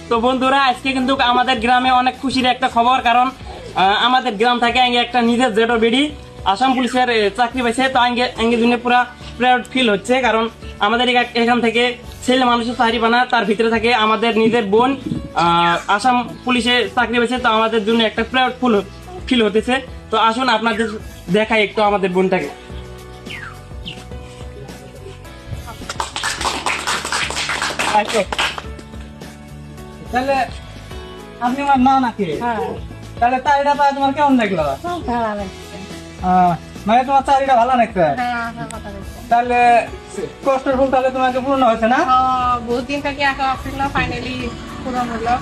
তো বন্ধুরা আজকে কিন্তু আমাদের গ্রামে অনেক খুশির একটা খবর, কারণ আমাদের গ্রাম থেকে একটা নিজের জেটো বেডি আসাম পুলিশের চাকরি পাইছে। তো আঙ্গে জন্য পুরা প্রাউড ফিল হচ্ছে, কারণ আমাদের এখান থেকে ছেলে মানুষের চাকরি পানা, তার ভিতরে থাকে আমাদের নিজের বোন আসাম পুলিশে চাকরি পাইছে। তো আমাদের জন্য একটা প্রাউড ফিল হতেছে। তো আসুন আপনাদের দেখাই একটু আমাদের বোনটাকে। তাহলে আপনি আমার মা নাকি? তাহলে চাকরিটা পাই তোমার কেমন লাগলো? মানে তোমার চাকরিটা ভালো লাগছে? তাহলে কষ্টের ফল তাহলে তোমাকে পূর্ণ হয়েছে না? বহুত দিন থেকে আশা ছিল, ফাইনালি পূরণ হলো।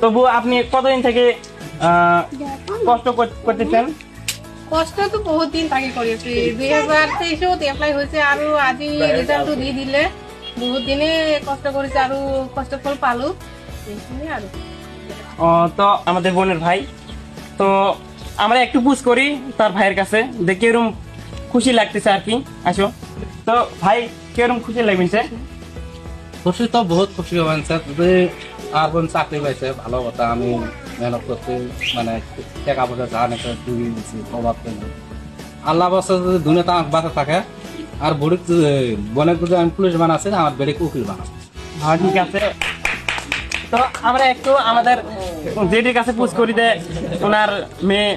তবু আপনি কতদিন থেকে কষ্ট করতেছেন? কষ্ট তো বহুত দিন থেকে করেছি, 2023 এপ্লাই হয়েছে, আর আজি রেজাল্ট দিয়ে দিলে বহুত দিনে কষ্ট করেছে, আর কষ্ট ফল পালু। তো আমাদের বোনের ভাই, তো আমরা একটু পুশ করি তার ভাইয়ের কাছে, দেখি এরকম খুশি লাগতেছে আর কি। আসো তো ভাই, কিরকম খুশি লাগছে? খুশি তো বহুত খুশি হবেন স্যার, যদি আর বোন চাকরি পাইছে ভালো কথা। আমি মেহনত করতে মানে টাকা পয়সা যা নেই ডুবিয়ে দিচ্ছি, অভাব পেলে আল্লাহ বাসা যদি দুনিয়াতে আমার বাসা থাকে, আর বুড়ি বোনের যদি আমি পুলিশ বানাচ্ছি, আমার বেড়িকে উকিল বানাচ্ছি। হ্যাঁ ঠিক আছে। তো আমরা একটু আমাদের জেডির কাছে পুশ করি যে ওনার মেয়ে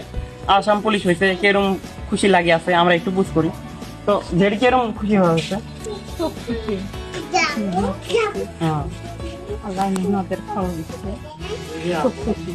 আসাম পুলিশ হয়েছে, কিরকম খুশি লাগে আছে, আমরা একটু পুশ করি। তো জেডি কিরকম খুশি হয়েছে? খুব খুশি, হ্যাঁ আল্লাহ মেহনতের ফল দিচ্ছে, খুব খুশি।